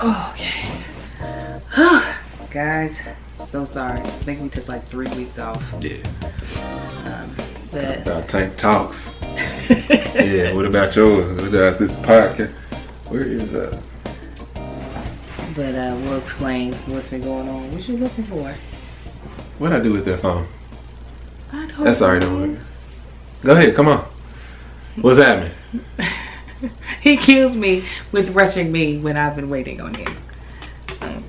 Oh, okay. Guys, so sorry. I think we took like 3 weeks off. Yeah. But About tank talks. Yeah, what about yours? What about this podcast? Where is that? But we'll explain what's been going on. What you looking for? What'd I do with that phone? I told That's alright, don't worry. Go ahead, come on. What's happening? He kills me with rushing me when I've been waiting on him.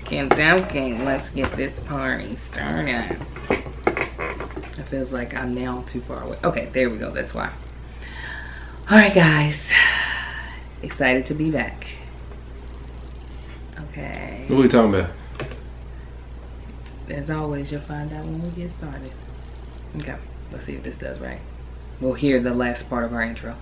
Okay, let's get this party started. It feels like I'm now too far away. Okay, there we go. That's why. Alright, guys. Excited to be back. Okay. What are we talking about? As always, you'll find out when we get started. Okay, let's see if this does right. We'll hear the last part of our intro.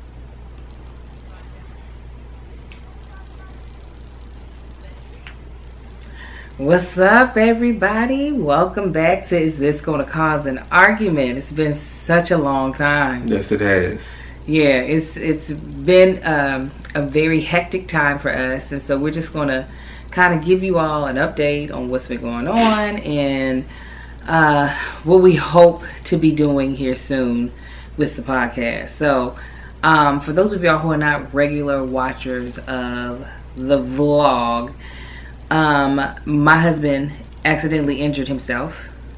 What's up, everybody? Welcome back to Is This Gonna Cause an Argument? It's been such a long time. Yes, it has. Yeah, it's been a very hectic time for us, and so we're just gonna kind of give you all an update on what's been going on and what we hope to be doing here soon with the podcast. So for those of y'all who are not regular watchers of the vlog, my husband accidentally injured himself.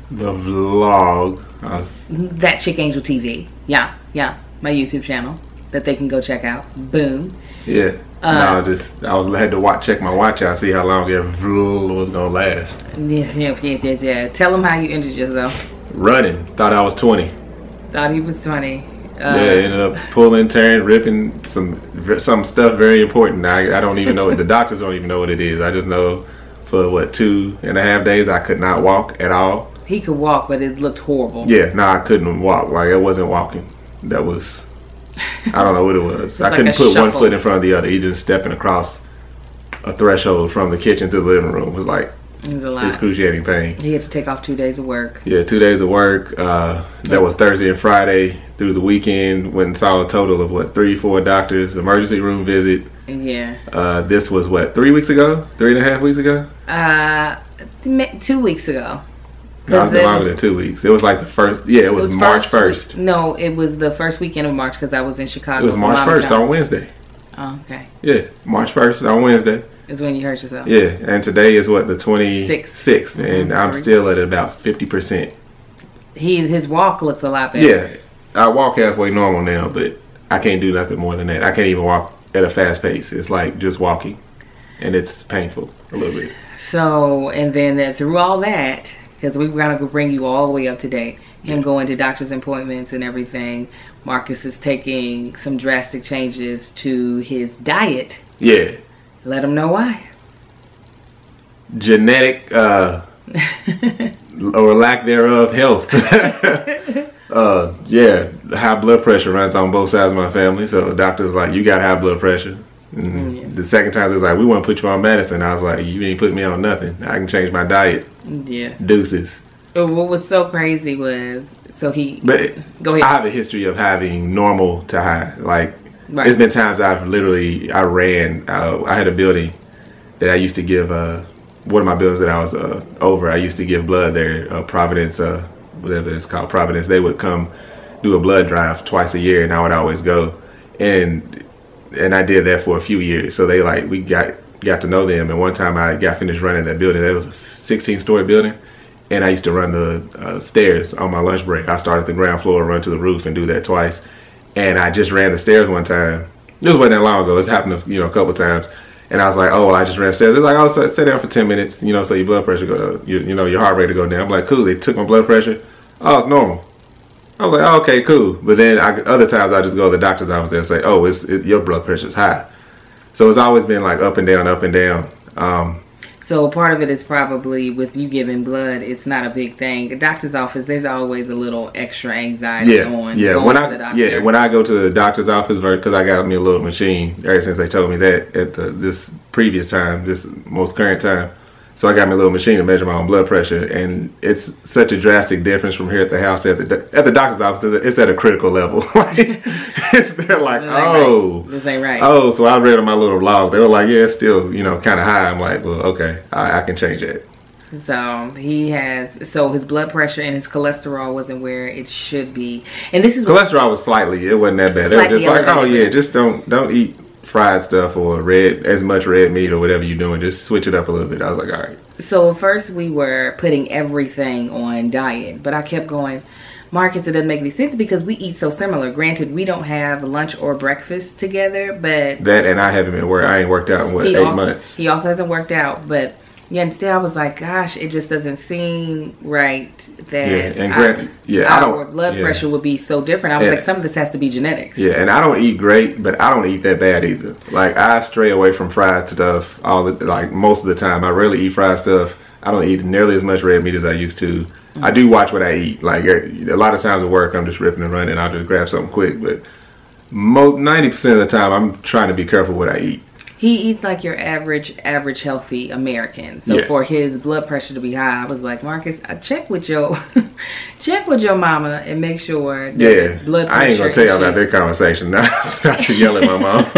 The vlog. That Chick Angel TV. Yeah, my YouTube channel that they can go check out. Boom. Yeah. No, I had to check my watch out, see how long that vlog was gonna last. Yeah. Tell them how you injured yourself. Running. Thought I was 20. Thought he was 20. Yeah, ended up pulling, tearing, ripping some stuff very important. I don't even know. The doctors don't even know what it is. I just know for 2.5 days I could not walk at all. He could walk, but it looked horrible. Yeah, no, I couldn't walk. Like, I wasn't walking. That was, I don't know what it was. I couldn't put one foot in front of the other. He just stepping across a threshold from the kitchen to the living room. It was like excruciating pain. He had to take off 2 days of work. Yeah, 2 days of work. That was Thursday and Friday. Through the weekend, went and saw a total of 3-4 doctors, emergency room visit. Yeah. This was 3 weeks ago? 3.5 weeks ago? 2 weeks ago. No, it was longer than 2 weeks. It was like the first, yeah, it was March 1st. No, it was the first weekend of March because I was in Chicago. It was March 1st on Wednesday. Oh, okay. Yeah, March 1st on Wednesday. Is when you hurt yourself. Yeah, and today is the 26th, and I'm still at about 50%. His walk looks a lot better. Yeah, I walk halfway normal now, but I can't do nothing more than that. I can't even walk at a fast pace. It's like just walking, and it's painful a little bit. So, and then through all that, because we're going to bring you all the way up to date, him going to doctor's appointments and everything, Marcus is taking some drastic changes to his diet. Yeah. Let him know why. Genetic, or lack thereof, health. Yeah, high blood pressure runs on both sides of my family. So the doctor's like, you got high blood pressure. And the second time, it was like, we want to put you on medicine. I was like, you ain't put me on nothing. I can change my diet. Yeah. Deuces. But what was so crazy was, go ahead. I have a history of having normal to high. Like, right. There's been times I had a building that I used to give, one of my buildings that I was over, I used to give blood there, Providence, whatever it's called, Providence. They would come do a blood drive twice a year, and I would always go. And I did that for a few years. So we got to know them. And one time I got finished running that building. That was a 16-story building. And I used to run the stairs on my lunch break. I started at the ground floor, run to the roof, and do that twice. And I just ran the stairs one time. This wasn't that long ago. It's happened a couple times. And I was like, oh, well, I just ran the stairs. They're like, oh, sit down for 10 minutes, so your blood pressure your heart rate will go down. I'm like, cool. They took my blood pressure. Oh, it's normal. I was like, oh, okay, cool. But then other times I just go to the doctor's office and say, oh, your blood pressure's high. So it's always been like up and down, up and down. So part of it is probably with you giving blood, it's not a big thing. The doctor's office, there's always a little extra anxiety on going to the doctor. Yeah, when I go to the doctor's office, because I got me a little machine ever since they told me that at this previous time, this most current time, So I got me a little machine to measure my own blood pressure, and it's such a drastic difference from here at the house. At the doctor's office, it's at a critical level. They're like, oh, this ain't right. Oh, so I read on my little blog. They were like, yeah, it's still, you know, kind of high. I'm like, well, okay, I can change it. So his blood pressure and his cholesterol wasn't where it should be. And this is cholesterol was slightly, it wasn't that bad. They were just like, oh yeah, just don't eat fried stuff or as much red meat or whatever you're doing. Just switch it up a little bit. I was like, all right. So at first we were putting everything on diet, but I kept going, Marcus, it doesn't make any sense because we eat so similar. Granted, we don't have lunch or breakfast together, but that, and I haven't been I ain't worked out in what, 8 months. He also hasn't worked out, but yeah, instead I was like, gosh, it just doesn't seem right that our blood pressure would be so different. I was like, some of this has to be genetics. Yeah, and I don't eat great, but I don't eat that bad either. Like, I stray away from fried stuff most of the time. I rarely eat fried stuff. I don't eat nearly as much red meat as I used to. I do watch what I eat. Like, a lot of times at work, I'm just ripping and running. I'll just grab something quick, but 90% of the time, I'm trying to be careful what I eat. He eats like your average healthy American. So for his blood pressure to be high, I was like, Marcus, check with your mama and make sure that blood pressure. I ain't gonna tell you about that conversation. Not to yell at my mom.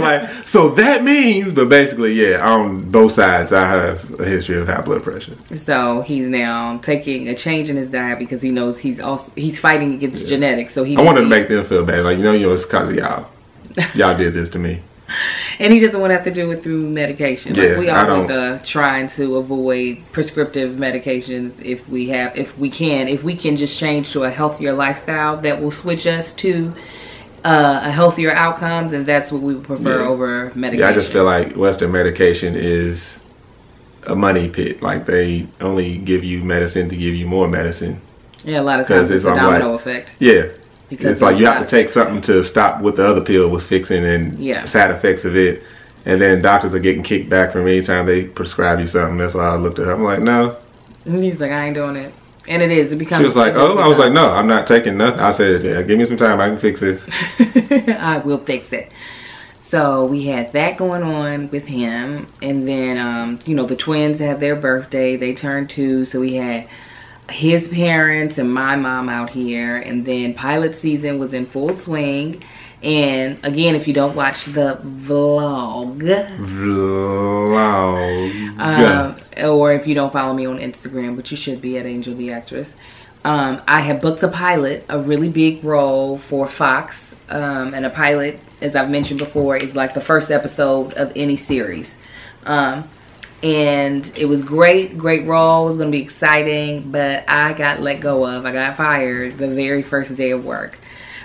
Like, so that means, but basically, on both sides, I have a history of high blood pressure. So he's now taking a change in his diet because he knows he's fighting against genetics. So I wanted to make them feel bad, like, it's because of y'all. Y'all did this to me. And he doesn't want to have to do it through medication. Like, we always trying to avoid prescriptive medications if we can just change to a healthier lifestyle that will switch us to a healthier outcome, then that's what we would prefer over medication. Yeah, I just feel like Western medication is a money pit. Like, they only give you medicine to give you more medicine. Yeah, a lot of times it's a domino effect. Yeah. Because it's like you have to take something to stop what the other pill was fixing and side effects of it. And then doctors are getting kicked back from any time they prescribe you something. That's why I looked at her. I'm like, no. And he's like, I ain't doing it. And it is. It becomes. She was like, oh. I was like, no, I'm not taking nothing. I said, give me some time. I can fix this. I will fix it. So we had that going on with him. And then, the twins had their birthday. They turned 2. So we had his parents and my mom out here, and then pilot season was in full swing. And again, if you don't watch the vlog, or if you don't follow me on Instagram, but you should be at Angel the Actress, I have booked a pilot, a really big role for Fox, and a pilot, as I've mentioned before, is like the first episode of any series. And it was great role. It was going to be exciting, but I got let go of. I got fired the very first day of work.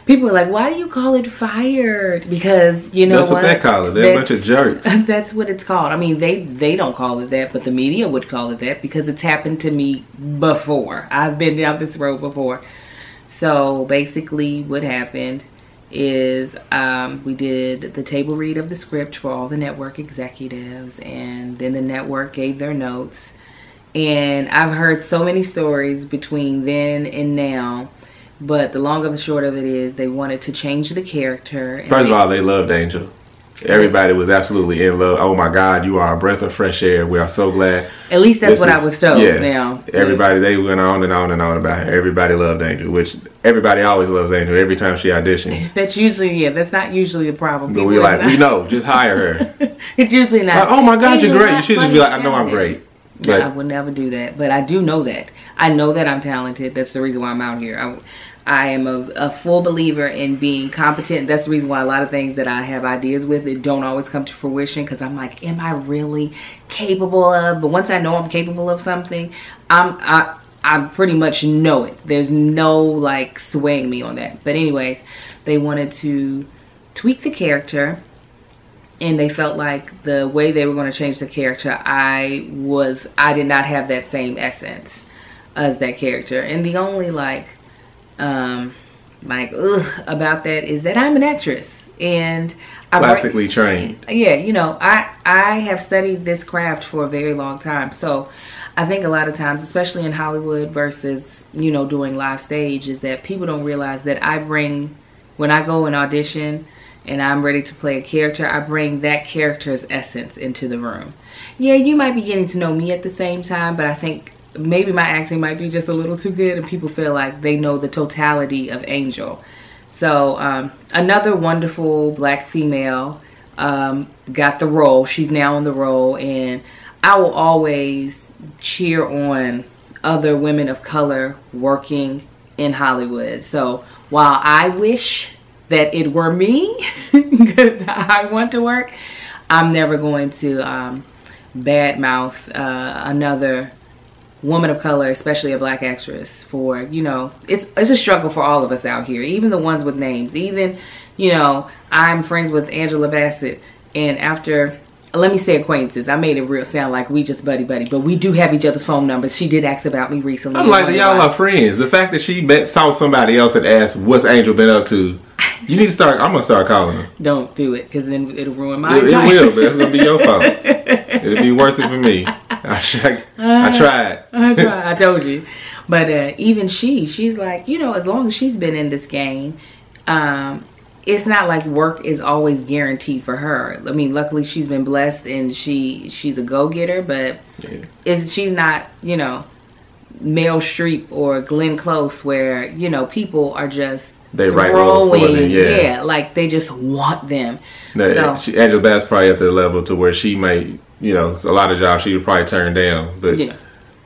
People were like, why do you call it fired? Because, that's what they call it. They're a bunch of jerks. That's what it's called. I mean, they don't call it that, but the media would call it that because it's happened to me before. I've been down this road before. So basically what happened is we did the table read of the script for all the network executives, and then the network gave their notes. And I've heard so many stories between then and now, but the long and the short of it is they wanted to change the character. And first of all, they loved Angel. Everybody was absolutely in love. Oh my God, you are a breath of fresh air. We are so glad. At least that's what I was told. Now everybody, they went on and on and on about her. Everybody loved Angel, which everybody always loves Angel every time she auditions. That's usually, that's not usually the problem. But we know, just hire her. It's usually not. Like, oh my God, you're great. You should just be like, I know I'm great. But I would never do that. But I do know that. I know that I'm talented. That's the reason why I'm out here. I am a full believer in being competent. That's the reason why a lot of things that I have ideas with, it don't always come to fruition, because I'm like, am I really capable of? But once I know I'm capable of something, I pretty much know it. There's no like swaying me on that. But anyways, they wanted to tweak the character, and they felt like the way they were going to change the character, I did not have that same essence as that character. And the only about that is that I'm an actress, and classically trained. Yeah, I have studied this craft for a very long time. So I think a lot of times, especially in Hollywood versus doing live stage, is that people don't realize that when I go and audition, and I'm ready to play a character, I bring that character's essence into the room. Yeah, you might be getting to know me at the same time, but I think maybe my acting might be just a little too good and people feel like they know the totality of Angel. So another wonderful black female got the role. She's now in the role, and I will always cheer on other women of color working in Hollywood. So while I wish that it were me, because I want to work, I'm never going to badmouth another woman of color, especially a black actress, for, you know, it's a struggle for all of us out here, even the ones with names. Even, you know, I'm friends with Angela Bassett, and after, let me say acquaintances, I made it real sound like we just buddy, but we do have each other's phone numbers. She did ask about me recently. I'm like, y'all are friends. The fact that she saw somebody else and asked, what's Angel been up to? You need to start, I'm going to start calling her. Don't do it, because then it'll ruin my It will, but that's going to be your fault. It'll be worth it for me. I tried. I told you. But even she's like, you know, as long as she's been in this game, it's not like work is always guaranteed for her. I mean, luckily she's been blessed and she's a go-getter, but she's not, you know, Meryl Streep or Glenn Close, where, you know, people are just write roles for them, yeah, like they just want them. No, so Angela Bass probably at the level to where she might, you know, a lot of jobs she would probably turn down, but yeah,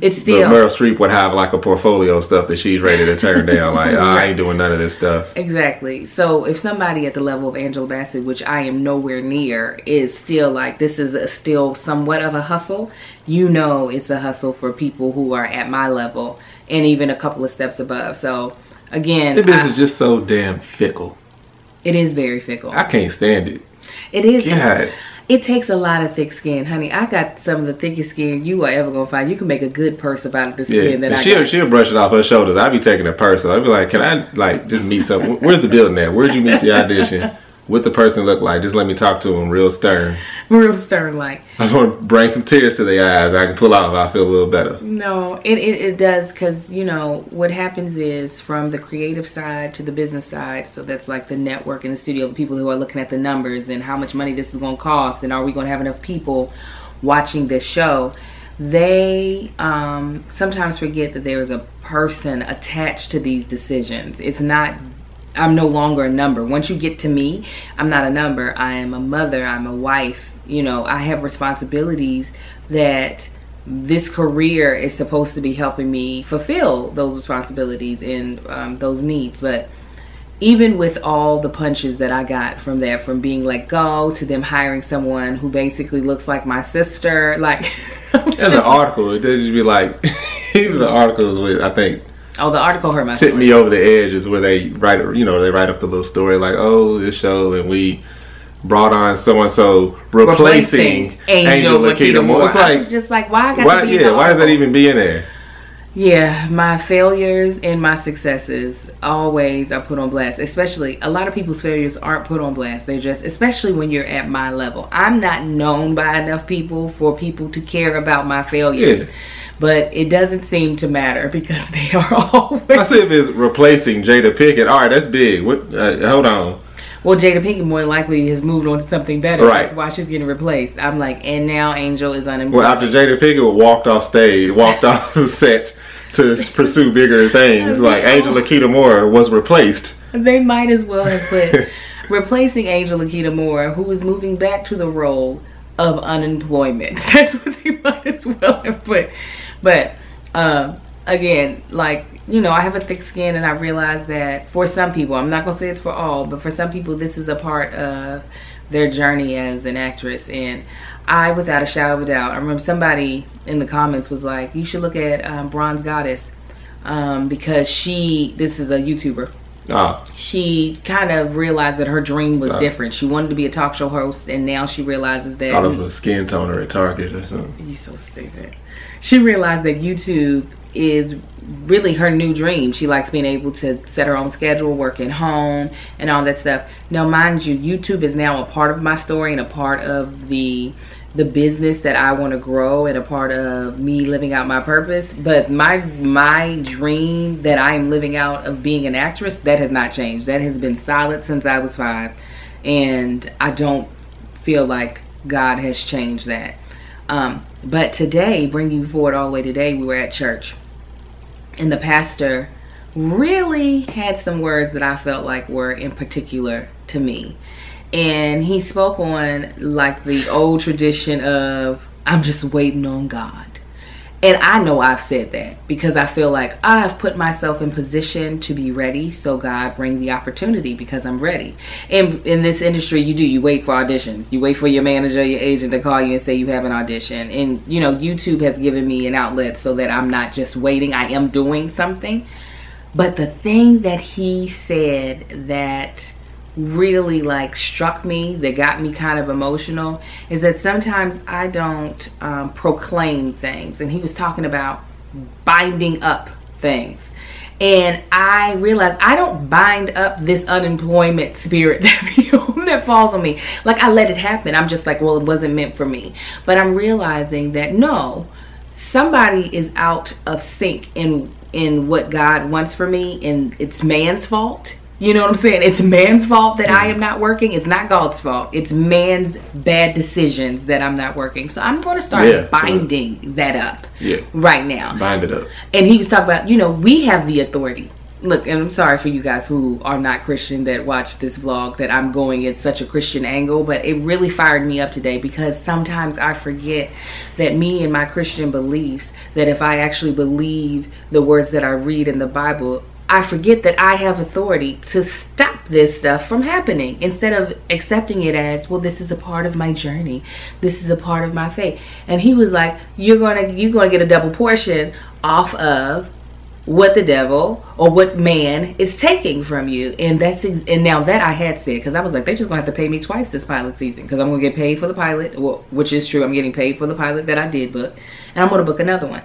it's still. But Meryl Streep would have like a portfolio of stuff that she's ready to turn down. Like, I ain't doing none of this stuff. Exactly. So if somebody at the level of Angela Bassett, which I am nowhere near, is still like, this is still somewhat of a hustle, you know, it's a hustle for people who are at my level and even a couple of steps above. So again, the business is just so damn fickle. It is very fickle. I can't stand it. It is. God. It takes a lot of thick skin, honey. I got some of the thickest skin you are ever gonna find. You can make a good purse about the skin that I got. She'll brush it off her shoulders. I'd be taking it personal. I'd be like, can I like just meet someone? Where's the building at? Where'd you meet the audition? What the person look like? Just let me talk to them real stern. Real stern like. I just want to bring some tears to their eyes. I can pull out if I feel a little better. No, it does, because, you know, what happens is from the creative side to the business side, so that's like the network and the studio, the people who are looking at the numbers and how much money this is going to cost and are we going to have enough people watching this show, they sometimes forget that there is a person attached to these decisions. It's not, I'm no longer a number. Once you get to me, I'm not a number. I am a mother. I'm a wife. You know, I have responsibilities that this career is supposed to be helping me fulfill those responsibilities and those needs. But even with all the punches that I got from that, from being let go to them hiring someone who basically looks like my sister, like there's an article. It does just be like, even the articles with, I think. Oh, the article hurt my tipped me over the edge is where they write, you know, they write up the little story like, oh, this show, and we brought on so and so replacing Angel Lakita Moore. It's like, I was just like, why I got to be in the why does that even be in there? Yeah, my failures and my successes always are put on blast. Especially, a lot of people's failures aren't put on blast. They're just, especially when you're at my level. I'm not known by enough people for people to care about my failures. Yeah. But it doesn't seem to matter because they are always. I see if it's replacing Jada Pinkett. All right, that's big. What? Hold on. Well, Jada Pinkett more likely has moved on to something better. Right. That's why she's getting replaced. I'm like, and now Angel is unemployed. Well, after Jada Pinkett walked off stage, walked off the set to pursue bigger things, like Angel Lakita Moore was replaced. They might as well have put replacing Angel Lakita Moore, who is moving back to the role of unemployment. That's what they might as well have put. But again, like, you know, I have a thick skin, and I realize that for some people, I'm not gonna say it's for all, but for some people this is a part of their journey as an actress. And I, without a shadow of a doubt, I remember somebody in the comments was like, you should look at Bronze Goddess, because this is a YouTuber. She kind of realized that her dream was different. She wanted to be a talk show host, and now she realizes that. Thought it was a skin toner at Target or something. You so stupid. She realized that YouTube is really her new dream. She likes being able to set her own schedule, work at home, and all that stuff. Now, mind you, YouTube is now a part of my story and a part of the business that I want to grow and a part of me living out my purpose. But my dream that I am living out of being an actress, that has not changed. That has been solid since I was 5. And I don't feel like God has changed that. But today, bringing you forward all the way today, we were at church. And the pastor really had some words that I felt like were in particular to me. And he spoke on like the old tradition of, I'm just waiting on God. And I know I've said that because I feel like I've put myself in position to be ready. So God, bring the opportunity because I'm ready. And in this industry, you wait for auditions. You wait for your manager, your agent to call you and say you have an audition. And, you know, YouTube has given me an outlet so that I'm not just waiting. I am doing something. But the thing that he said that really like struck me, that got me kind of emotional, is that sometimes I don't proclaim things. And he was talking about binding up things. And I realized I don't bind up this unemployment spirit that falls on me. Like, I let it happen. I'm just like, well, it wasn't meant for me. But I'm realizing that no, somebody is out of sync in what God wants for me, and it's man's fault. You know what I'm saying? It's man's fault that I am not working. It's not God's fault. It's man's bad decisions that I'm not working. So I'm going to start binding that up right now. Bind it up. And he was talking about, you know, we have the authority. Look, and I'm sorry for you guys who are not Christian that watch this vlog, that I'm going at such a Christian angle, but it really fired me up today because sometimes I forget that me and my Christian beliefs, that if I actually believe the words that I read in the Bible, I forget that I have authority to stop this stuff from happening, instead of accepting it as, well, this is a part of my journey. This is a part of my faith. And he was like, you're gonna get a double portion off of what the devil or what man is taking from you. And and now that I had said, because I was like, they're just gonna have to pay me twice this pilot season, because I'm gonna get paid for the pilot, well, which is true. I'm getting paid for the pilot that I did book, and I'm gonna book another one.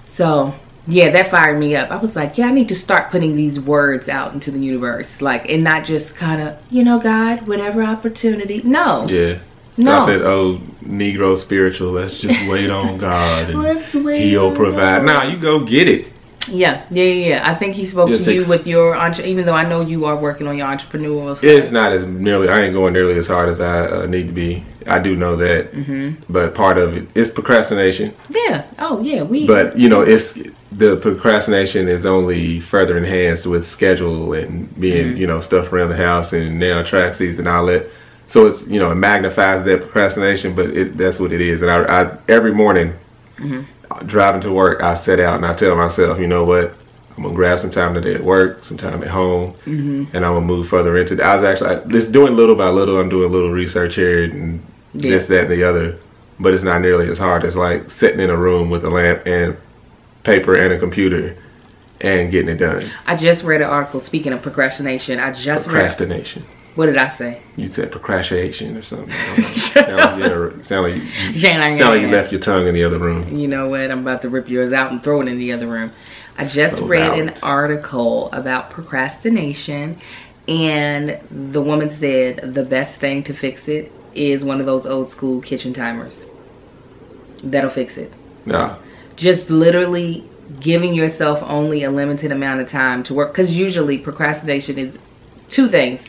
So yeah, that fired me up. I was like, yeah, I need to start putting these words out into the universe, like, and not just kind of, you know, God, whatever opportunity. No. Yeah. Stop that old Negro spiritual. Let's just wait on God and let's wait. He'll provide. Nah, you go get it. Yeah. I think he spoke to you with your, even though I know you are working on your entrepreneurial stuff. It's not as nearly, I ain't going nearly as hard as I need to be. I do know that. But part of it is procrastination. Yeah. Oh, yeah. But, you know, the procrastination is only further enhanced with schedule and being, you know, stuff around the house and nail track seats and all that. So it's, you know, it magnifies that procrastination, but that's what it is. And I every morning, driving to work, I set out and I tell myself, you know what, I'm gonna grab some time today at work, some time at home, and I'm gonna move further into. I was actually just doing little by little. I'm doing a little research here and this, that, and the other, but it's not nearly as hard as like sitting in a room with a lamp and paper and a computer and getting it done. I just read an article, speaking of procrastination. Procrastination. What did I say? You said procrastination or something. Sound like you left your tongue in the other room. You know what? I'm about to rip yours out and throw it in the other room. I just read an article about procrastination, and the woman said the best thing to fix it is one of those old school kitchen timers. That'll fix it. Yeah. Just literally giving yourself only a limited amount of time to work, because usually procrastination is two things.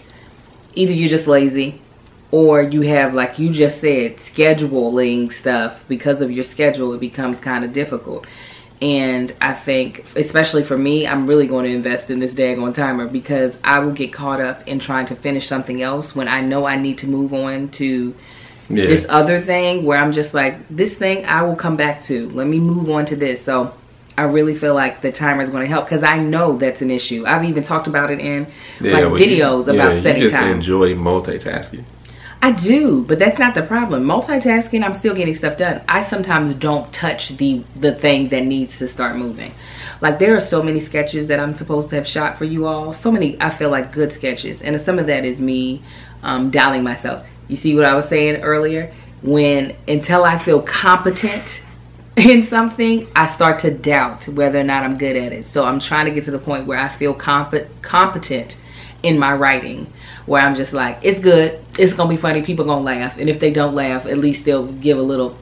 Either you're just lazy, or you have, like you just said, scheduling stuff. Because of your schedule, it becomes kind of difficult. And I think, especially for me, I'm really going to invest in this daggone timer, because I will get caught up in trying to finish something else when I know I need to move on to this other thing, where I'm just like, this thing I will come back to. Let me move on to this. So I really feel like the timer is going to help, because I know that's an issue. I've even talked about it in videos about setting time. You just enjoy multitasking. I do, but that's not the problem. Multitasking, I'm still getting stuff done. I sometimes don't touch the thing that needs to start moving. Like, there are so many sketches that I'm supposed to have shot for you all. So many, I feel like, good sketches. And some of that is me doubting myself. You see what I was saying earlier? Until I feel competent in something, I start to doubt whether or not I'm good at it. So I'm trying to get to the point where I feel competent in my writing, where I'm just like, it's good, it's gonna be funny, people gonna laugh, and if they don't laugh, at least they'll give a little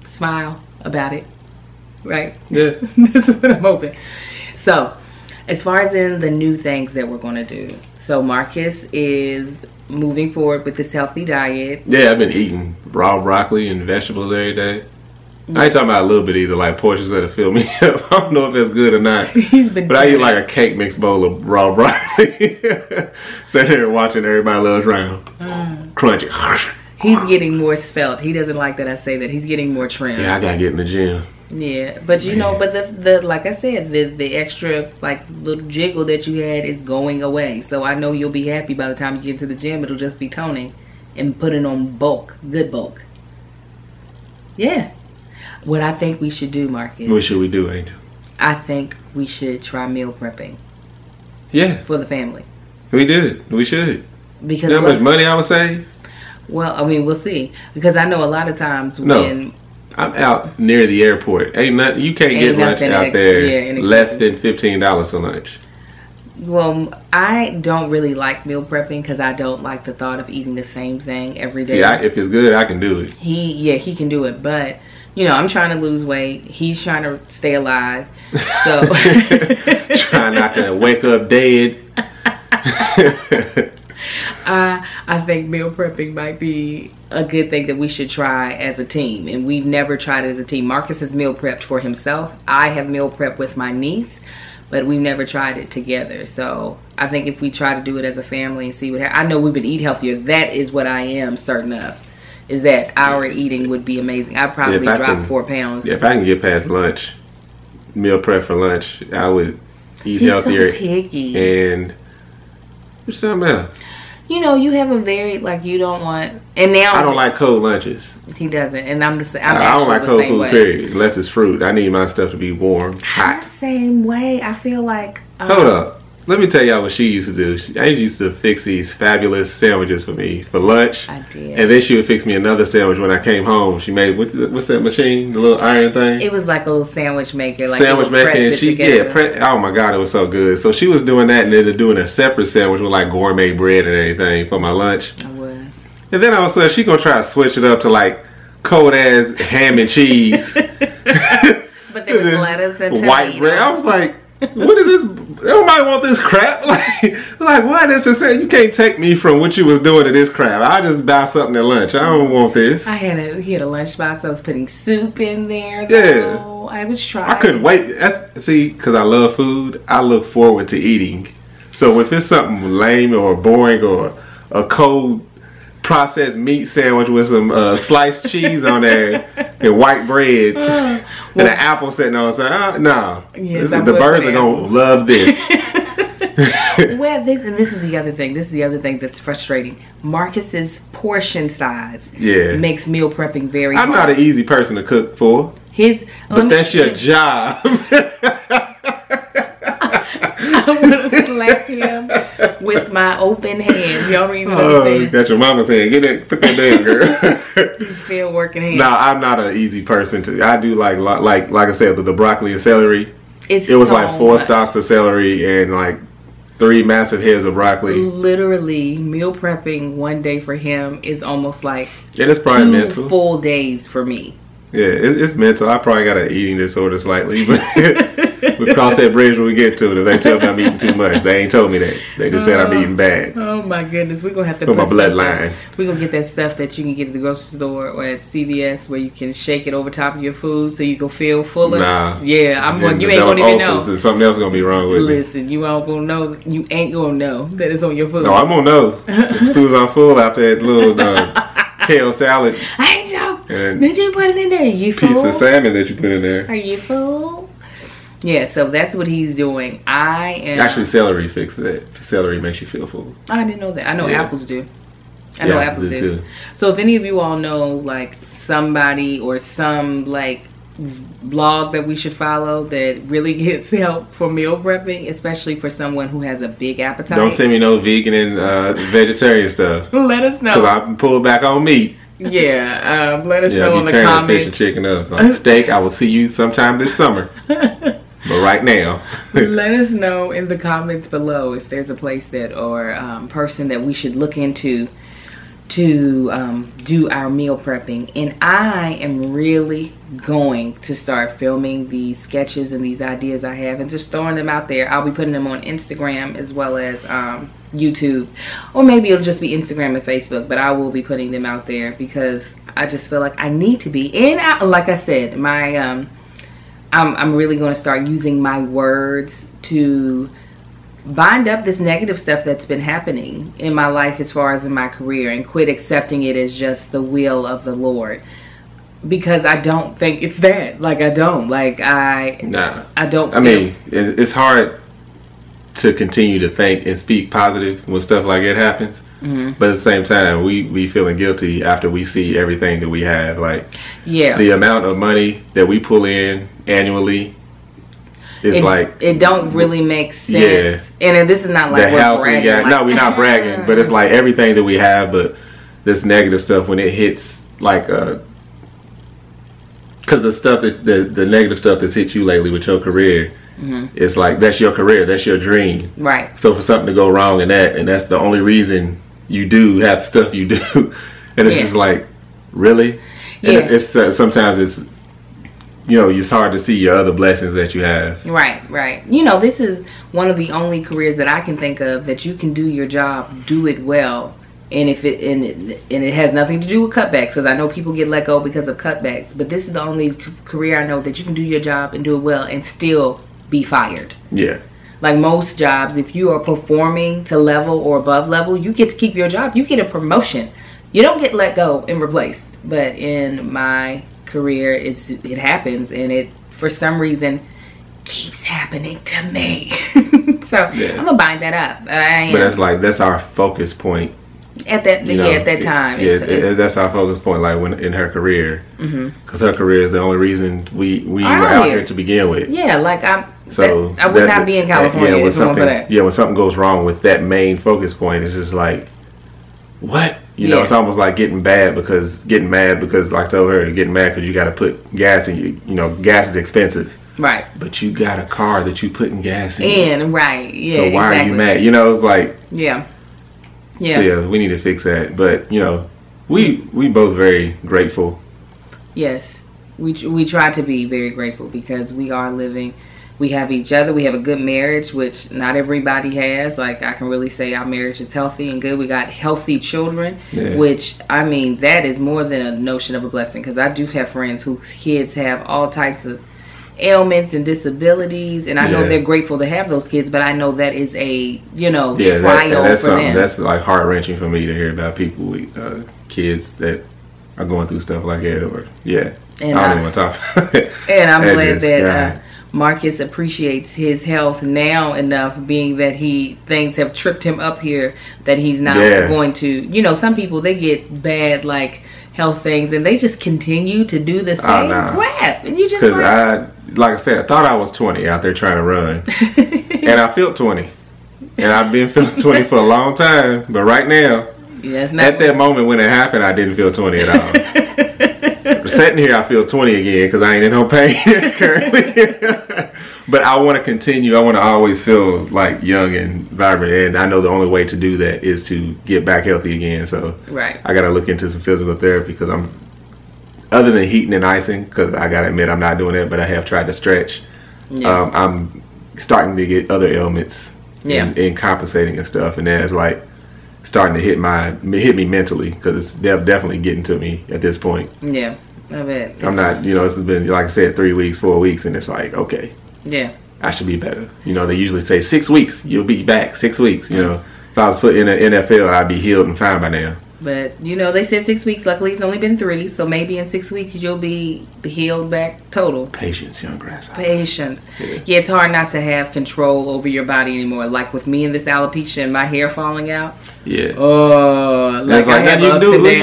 smile about it, right? Yeah. That's what I'm hoping. So as far as in the new things that we're gonna do, So Marcus is moving forward with this healthy diet. Yeah, I've been eating raw broccoli and vegetables every day. I ain't talking about a little bit either, like portions that'll fill me up. I don't know if that's good or not. But I eat like a cake mix bowl of raw broccoli. Sitting there watching Everybody Loves Raymond. Crunchy. He's getting more svelte. He doesn't like that I say that. He's getting more trim. Yeah, I gotta get in the gym. Yeah, but you know, but the like I said, the extra like little jiggle that you had is going away. So I know you'll be happy by the time you get to the gym. It'll just be toning and putting on bulk, good bulk. Yeah. What I think we should do, Marcus. What should we do, Angel? I think we should try meal prepping. Yeah. For the family. We did. We should. Because you know how much money I would save? Well, I mean, we'll see. Because I know a lot of times when I'm out near the airport. Ain't nothing. You can't get lunch out there less than $15 for lunch. Well, I don't really like meal prepping because I don't like the thought of eating the same thing every day. See, if it's good, I can do it. He can do it, but you know, I'm trying to lose weight. He's trying to stay alive. So trying not to wake up dead. I think meal prepping might be a good thing that we should try as a team, and we've never tried it as a team. Marcus has meal prepped for himself. I have meal prepped with my niece, but we've never tried it together. So I think if we try to do it as a family and see what happens. I know we would eat healthier. That is what I am certain of, is that our eating would be amazing. I'd probably drop 4 pounds. Yeah, if I can get past lunch, meal prep for lunch, I would eat He's healthier. So picky. And what you talking about? You know, you have a very, like, you don't want, and now I don't like cold lunches. He doesn't, and I'm the same. I don't like cold food, period, unless it's fruit. I need my stuff to be warm, hot. I'm the same way. I feel like hold up, let me tell y'all what she used to do. She used to fix these fabulous sandwiches for me for lunch. I did. And then she would fix me another sandwich when I came home. She made what's that machine? The little iron thing. It was like a little sandwich maker. Like sandwich maker. And oh my god, it was so good. So she was doing that and then doing a separate sandwich with like gourmet bread and everything for my lunch. I was. And then all of a sudden she gonna try to switch it up to like cold ass ham and cheese. But there was lettuce and white bread. I was like, what is this? Nobody want this crap. Like what is this? You can't take me from what you was doing to this crap. I just buy something at lunch. I don't want this. He had a lunchbox. I was putting soup in there. Though. Yeah. I was trying. I couldn't wait. See, because I love food, I look forward to eating. So if it's something lame or boring or a cold processed meat sandwich with some sliced cheese on there and white bread and an apple sitting on it, no. Yes, the birds are gonna love this. Well, this is the other thing. This is the other thing that's frustrating. Marcus's portion size makes meal prepping very hard. I'm not an easy person to cook for. But that's your job. I'm gonna slap him with my open hand. Y'all don't even understand. You got your mama's hand. Put that down, girl. His field working hand. No, I'm not an easy person to. I do like I said, the broccoli and celery. It was like 4 stalks of celery and like 3 massive heads of broccoli. Literally, meal prepping one day for him is almost like it's probably 2 mental. Full days for me. Yeah, it's mental. I probably got an eating disorder slightly, but we'll cross that bridge when we get to it. If they tell me I'm eating too much, they ain't told me that. They just said I'm eating bad. Oh my goodness, we're gonna have to put my bloodline. We're gonna get that stuff that you can get at the grocery store or at CVS where you can shake it over top of your food so you can feel fuller. Nah. Yeah, you ain't gonna even know. And something else gonna be wrong with me. Listen, you ain't gonna know. You ain't gonna know that it's on your food. No, I'm gonna know. As soon as I'm full after that little kale salad. Did you put it in there? Are you full? Piece of salmon that you put in there. Are you full? Yeah, so that's what he's doing. I am actually celery fixes that. Celery makes you feel full. I didn't know that. I know apples do. I know apples do too. So if any of you all know like somebody or some like blog that we should follow that really gives help for meal prepping, especially for someone who has a big appetite. Don't send me no vegan and vegetarian stuff. Let us know. Because I can pull back on meat. Yeah, let us know in the comments. Fish and chicken up. On steak, I will see you sometime this summer. But right now. Let us know in the comments below if there's a place that or person that we should look into to do our meal prepping, and I am really going to start filming these sketches and these ideas I have and just throwing them out there. I'll be putting them on Instagram as well as YouTube, or maybe it'll just be Instagram and Facebook, but I will be putting them out there because I just feel like I need to be. And like I said, my I'm really going to start using my words to bind up this negative stuff that's been happening in my life as far as in my career, and quit accepting it as just the will of the Lord, because I don't think it's that. Like, I don't. Like, I don't. I mean, it's hard to continue to think and speak positive when stuff like it happens. But at the same time, we feeling guilty after we see everything that we have. Like, the amount of money that we pull in annually is it don't really make sense. And this is not like we're bragging. No, we're not bragging, but it's like everything that we have, but this negative stuff, when it hits, like, because the stuff that the negative stuff that's hit you lately with your career, it's like, that's your career, that's your dream, right? So for something to go wrong in that, and that's the only reason you do have the stuff you do, and it's just like, really? And it's sometimes it's, you know, it's hard to see your other blessings that you have. Right. You know, this is one of the only careers that I can think of that you can do your job, do it well, and if it and it has nothing to do with cutbacks, because I know people get let go because of cutbacks, but this is the only career I know that you can do your job and do it well and still be fired. Yeah. Like most jobs, if you are performing to level or above level, you get to keep your job. You get a promotion. You don't get let go and replaced. But in my career, it happens, and it for some reason keeps happening to me. So I'm gonna bind that up. But that's our focus point at that at that time. That's our focus point. Like when in her career, because her career is the only reason we were out here to begin with. Yeah, like I would not be in California if it weren't for that. Yeah, when something goes wrong with that main focus point, it's just like, what? You know, it's almost like getting mad because like I told her, getting mad because you got to put gas in you. You know, gas is expensive. Right. But you got a car that you putting gas in. Right. Yeah. So why are you mad? You know, it's like. Yeah. Yeah. So yeah, we need to fix that. But you know, we both very grateful. Yes, we try to be very grateful because we are living. We have each other. We have a good marriage, which not everybody has. Like, I can really say our marriage is healthy and good. We got healthy children, which, I mean, that is more than a notion of a blessing. Because I do have friends whose kids have all types of ailments and disabilities. And I know they're grateful to have those kids. But I know that is a, trial that's for them. That's, like, heart-wrenching for me to hear about people with kids that are going through stuff like that. Or, and I don't even want to talk about it. And I'm glad that... Marcus appreciates his health now enough, being that things have tripped him up here, that he's not going to, some people, they get bad, like, health things, and they just continue to do the same crap. And you just like I said, I thought I was 20 out there trying to run. And I feel 20. And I've been feeling 20 for a long time. But right now, at that moment when it happened, I didn't feel 20 at all. Sitting here, I feel 20 again because I ain't in no pain currently. But I want to continue. I want to always feel like young and vibrant, and I know the only way to do that is to get back healthy again. So I got to look into some physical therapy because other than heating and icing, because I got to admit I'm not doing that, but I have tried to stretch. I'm starting to get other ailments and compensating and stuff, and that's like starting to hit me mentally because it's definitely getting to me at this point. Yeah. I bet. I'm not, this has been, like I said, 3 weeks, 4 weeks, and it's like, okay. Yeah. I should be better. They usually say 6 weeks, you'll be back, 6 weeks. If I was in the NFL, I'd be healed and fine by now. But, they said 6 weeks. Luckily, it's only been 3. So maybe in 6 weeks, you'll be healed back total. Patience, young grasshopper. Patience. Yeah, it's hard not to have control over your body anymore. Like with me and this alopecia and my hair falling out. Yeah. Oh, like what you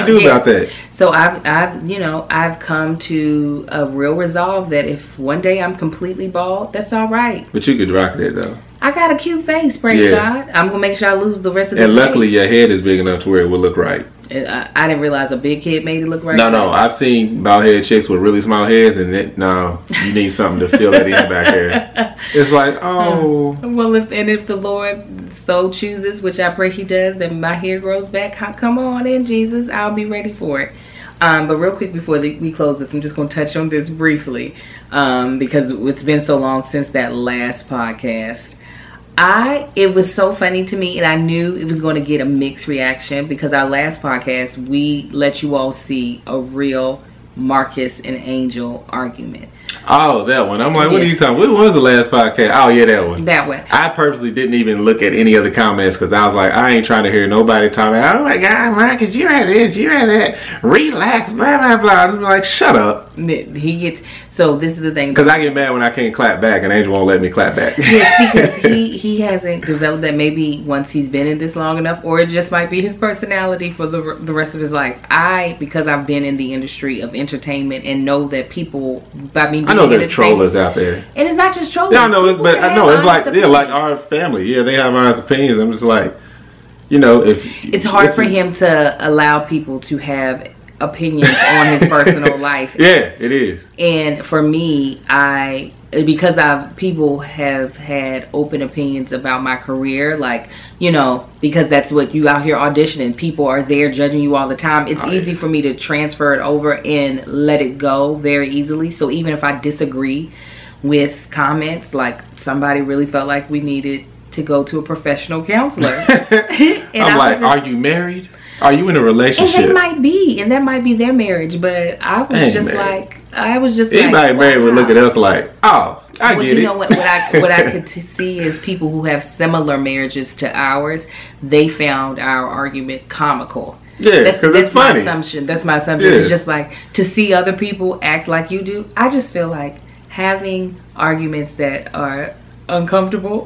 do about that? So I've come to a real resolve that if one day I'm completely bald, that's all right. But you could rock that though. I got a cute face, praise God. I'm gonna make sure I lose the rest of this. And luckily, your head is big enough to where it would look right. I didn't realize a big head made it look right. No, I've seen bald headed chicks with really small heads, and you need something to fill that in back there. It's like, oh. Well, if the Lord so chooses, which I pray He does, that my hair grows back, come on in, Jesus, I'll be ready for it. But real quick before we close this, I'm just going to touch on this briefly because it's been so long since that last podcast. It was so funny to me, and I knew it was going to get a mixed reaction because our last podcast, we let you all see a real Marcus and Angel argument. Oh, that one. I'm like, what are you talking about? What was the last podcast? Oh, yeah, that one. That one. I purposely didn't even look at any of the comments because I was like, I ain't trying to hear nobody talking about, oh my God, Marcus, you read this, you read that, relax, blah, blah, blah. I'm like, shut up. So this is the thing. Because I get mad when I can't clap back and Angel won't let me clap back. Yes, because he hasn't developed that maybe once he's been in this long enough, or it just might be his personality for the rest of his life. Because I've been in the industry of entertainment and know that people, by me being I know there's trollers out there. And it's not just trollers. Yeah, I know, but I know it's like, like our family. Yeah, they have honest opinions. I'm just like, it's hard for him to allow people to have opinions on his personal life. Yeah, it is. And for me, because people have had open opinions about my career, like, because that's what you out here auditioning, people are there judging you all the time. It's easy for me to transfer it over and let it go very easily. So even if I disagree with comments, like somebody really felt like we needed to go to a professional counselor. And I'm like, are you married? Are you in a relationship? And that might be their marriage, but I was just like, anybody married would look at us like, oh, I get it. You know what I could see is people who have similar marriages to ours, they found our argument comical. Yeah, because it's funny. That's my assumption. Yeah. It's just like, to see other people act like you do, I just feel like having arguments that are uncomfortable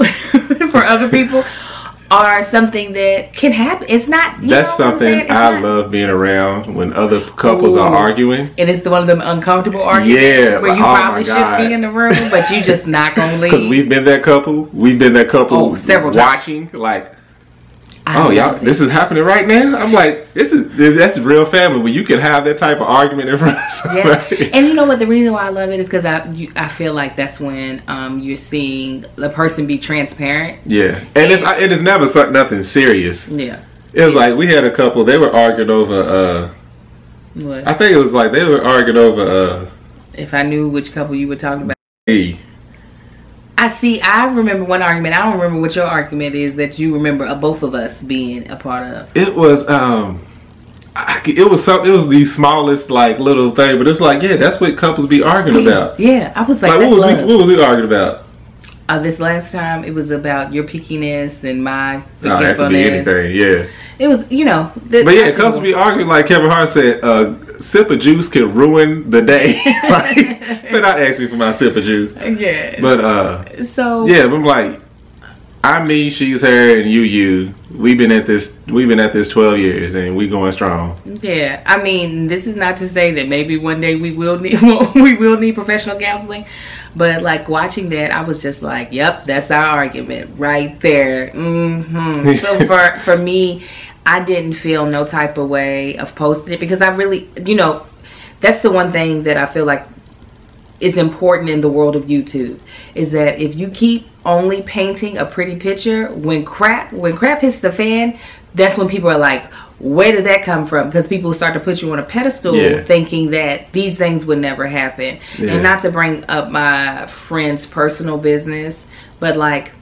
for other people are something that can happen. It's not. That's something I love being around when other couples are arguing. And it's one of them uncomfortable arguments. Yeah, where you probably should be in the room, but you just not gonna leave. Because we've been that couple. Several watching times. Like, y'all, this is happening right now. I'm like, that's real family where you can have that type of argument in front of somebody. Yeah. And you know what? The reason why I love it is because I feel like that's when you're seeing the person be transparent. Yeah, and it is never nothing serious. Yeah, it was like we had a couple. They were arguing over. What? I think it was like they were arguing over. If I knew which couple you were talking about. Hey. I remember one argument. I don't remember what your argument is that you remember both of us being a part of. It was it was the smallest like little thing, but it was like, yeah, that's what couples be arguing about. Yeah, I was like what was we arguing about? This last time it was about your pickiness and my forgetfulness. That could be anything, yeah. It was, but yeah, couples be arguing like Kevin Hart said, sip of juice can ruin the day. Like, but not ask me for my sip of juice. Yeah. But so yeah, but I'm like, I'm me, she's her, and you. We've been at this 12 years, and we going strong. Yeah, I mean, this is not to say that maybe one day we will need professional counseling, but like watching that, I was just like, yep, that's our argument right there. So for me, I didn't feel no type of way of posting it because I really, that's the one thing that I feel like is important in the world of YouTube, is that if you keep only painting a pretty picture, when crap hits the fan, that's when people are like, where did that come from? Because people start to put you on a pedestal, thinking that these things would never happen. Yeah. And not to bring up my friend's personal business, but like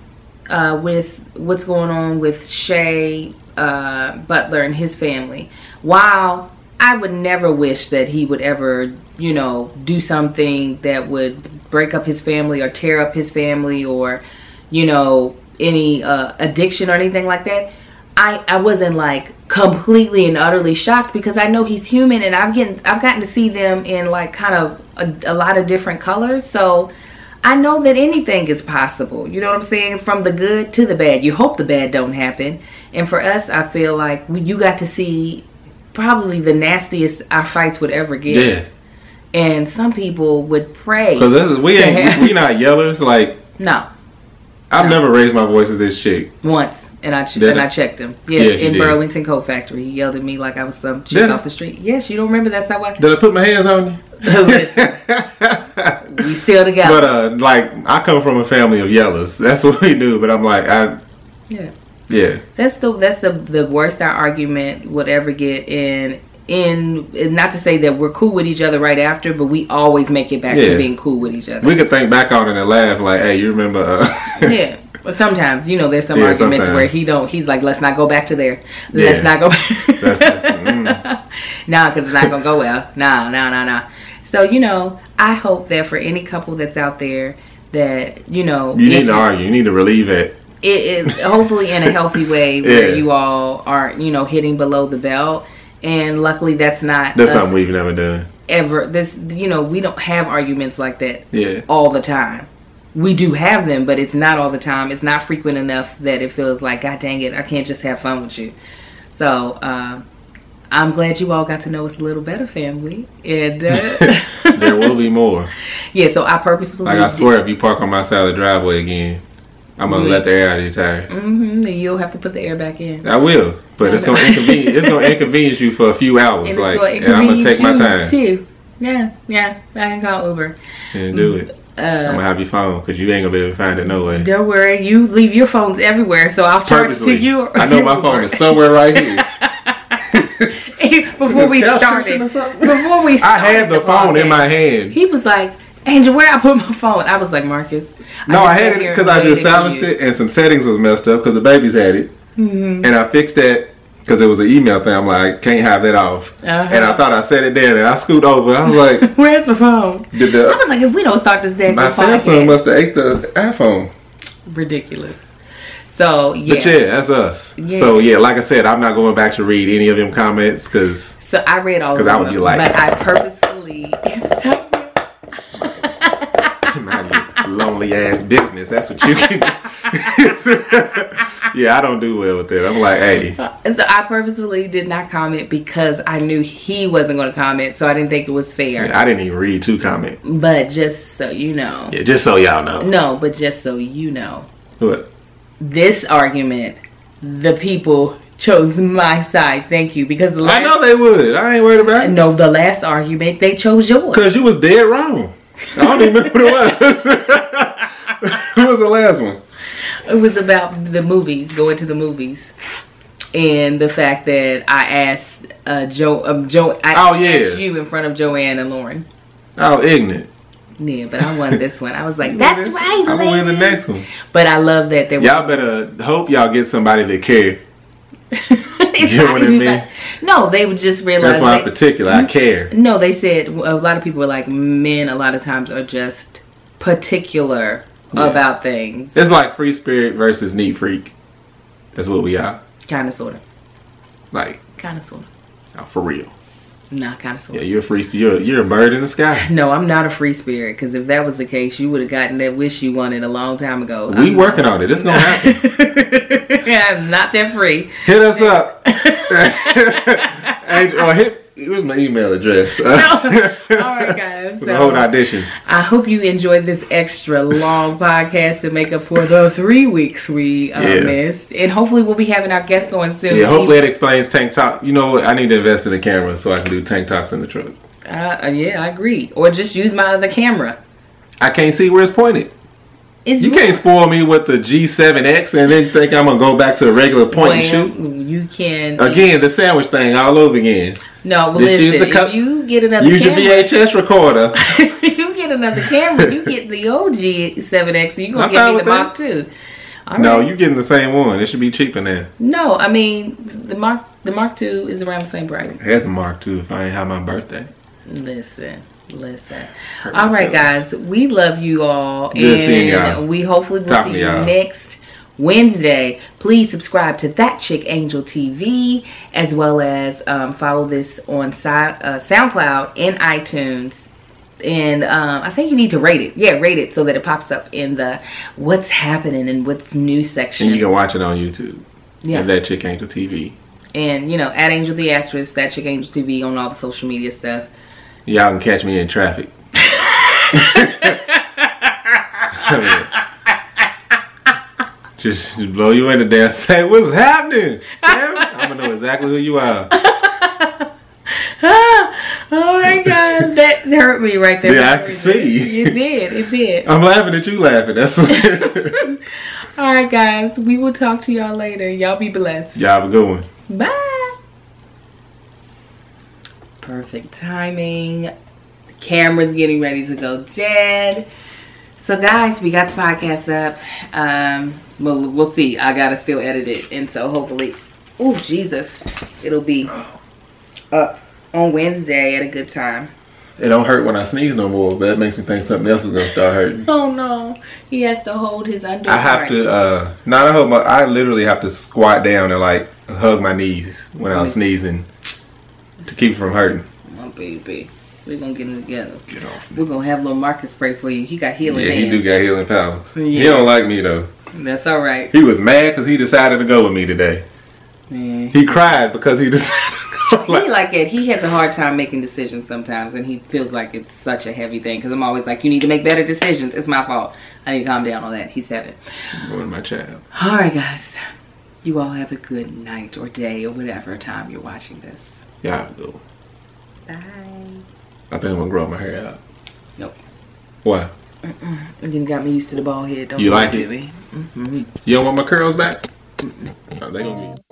with what's going on with Shay Butler and his family, while I would never wish that he would ever, do something that would break up his family or tear up his family or, any addiction or anything like that. I wasn't like completely and utterly shocked because I know he's human, and I've gotten to see them in like kind of a lot of different colors. So I know that anything is possible. You know what I'm saying? From the good to the bad. You hope the bad don't happen. And for us, I feel like you got to see probably the nastiest our fights would ever get. Yeah. And some people would pray. Because we not yellers. Like, no. I've never raised my voice at this chick. Once. And I checked him. Yes, in Burlington Coat Factory. He yelled at me like I was some chick off the street. Yes, you don't remember that's how I... Did I put my hands on you? Listen, we still together. But like, I come from a family of yellers. That's what we do. But I'm like, yeah. That's the worst our argument would ever get in. Not to say that we're cool with each other right after, but we always make it back to being cool with each other. We could think back on it and laugh like, hey, you remember? Yeah. But sometimes, you know, there's some arguments where he's like, let's not go back to there. Let's not go back. Nah, because it's not going to go well. Nah. So, you know, I hope that for any couple that's out there that, you know. You need to argue. You need to relieve it. Hopefully in a healthy way where you all are, you know, hitting below the belt. And luckily that's not. That's something we've never done. Ever. You know, we don't have arguments like that all the time. We do have them, but it's not all the time. It's not frequent enough that it feels like, God dang it, I can't just have fun with you. So, I'm glad you all got to know us a little better, family. And there will be more. Yeah, so I purposefully... Like, I swear, if you park on my side of the driveway again, I'm going to let the air out of your tire. Mm-hmm, and you'll have to put the air back in. I will, but it's going to inconvenience you for a few hours. And, and I'm going to take my time. Too. Yeah, I can call Uber. And do it. I'm gonna have your phone because you ain't gonna be able to find it no way. Don't worry, you leave your phones everywhere, so I'll charge to you. I know my phone is somewhere right here. Before we started, I had the phone in my hand. He was like, "Angel, where I put my phone?" I was like, "Marcus." No, I had it because I just silenced it, and some settings was messed up because the babies had it, and I fixed that. Because it was an email thing. I'm like, I can't have that off. And I thought I set it down. And I scoot over. I was like, where's my phone? I was like, if we don't start this day, my Samsung must have ate the iPhone. Ridiculous. So, yeah. But yeah, that's us. Yeah. So, yeah, like I said, I'm not going back to read any of them comments. So I read all of them. Because I would be like. But I purposefully. Lonely ass business. That's what you can do. Yeah, I don't do well with that. I'm like, hey. So I purposefully did not comment because I knew he wasn't going to comment, so I didn't think it was fair. Yeah, I didn't even read to comment. But just so you know. Yeah, just so y'all know. No, but just so you know. What? This argument, the people chose my side. Thank you. Because I know they would. I ain't worried about it. No, the last argument, they chose yours. Because you was dead wrong. I don't even remember what it was. Who was the last one? It was about the movies, going to the movies, and the fact that I asked asked you in front of Joanne and Lauren. Oh, ignorant. Yeah, but I won this one. I was like, that's right, I'm gonna win the next one. But I love that there. Y'all better hope y'all get somebody that care. You know what I mean? No, they would just realize. That's why I'm particular. I care. No, they said a lot of people were like, men a lot of times are just particular about things. It's like free spirit versus neat freak. That's what we are. Kind of, sort of. Like. Kind of, sort of. Oh, for real. Nah, kind of, sort of. Yeah, you're a free. You're a bird in the sky. No, I'm not a free spirit. Because if that was the case, you would have gotten that wish you wanted a long time ago. We working on it. It's gonna happen. Yeah, I'm not that free. Hit us up. Here's my email address. Alright guys. So, hold auditions. I hope you enjoyed this extra long podcast to make up for the 3 weeks we missed. And hopefully we'll be having our guests on soon. Yeah, hopefully it explains tank top. You know what? I need to invest in a camera so I can do tank tops in the truck. Yeah, I agree. Or just use my other camera. I can't see where it's pointed. You can't spoil me with the G7X and then think I'm going to go back to a regular point and shoot. You can. Again, the sandwich thing all over again. No, but listen, if you get another camera. Use your VHS recorder. You get another camera. You get the OG 7X. You're going to get me the Mach 2. Right. No, you're getting the same one. It should be cheaper now. No, I mean, the Mach 2 is around the same price. I had the Mach 2 if I ain't have my birthday. Listen. All right, guys. We love you all. Good seeing y'all. We hopefully will see you next Wednesday. Please subscribe to That Chick Angel TV, as well as follow this on SoundCloud and iTunes. And I think you need to rate it. Yeah, rate it so that it pops up in the what's happening and what's new section. And you can watch it on YouTube. Yeah. That Chick Angel TV. And, you know, at Angel the Actress, That Chick Angel TV on all the social media stuff. Y'all can catch me in traffic. Just blow you in the damn. Say, what's happening? Damn, I'm gonna know exactly who you are. Oh my gosh, that hurt me right there. Yeah, I can see. It did. It did. I'm laughing at you laughing. That's what. All right, guys. We will talk to y'all later. Y'all be blessed. Y'all have a good one. Bye. Perfect timing. The camera's getting ready to go dead. So, guys, we got the podcast up. We'll see. I gotta still edit it, and so hopefully, oh Jesus, it'll be up on Wednesday at a good time. It don't hurt when I sneeze no more, but that makes me think something else is gonna start hurting. Oh no, he has to hold his underparts. I have to, not hold my. I literally have to squat down and like hug my knees when I was sneezing to keep it from hurting. My baby, we're gonna get him together. Get off me. We're gonna have little Marcus pray for you. He got healing hands. Yeah, he do got healing powers. Yeah. He don't like me though. That's all right. He was mad because he decided to go with me today. Man. He cried because he decided to go. He like it. He has a hard time making decisions sometimes, and he feels like it's such a heavy thing. Because I'm always like, you need to make better decisions. It's my fault. I need to calm down on that. He's 7. Ruined my child. All right, guys. You all have a good night or day or whatever time you're watching this. Yeah, have a good one. Bye. I think I'm gonna grow my hair out. Nope. Why? And then you got me used to the bald head. Don't you like do it? me. You don't want my curls back? No, they gonna be.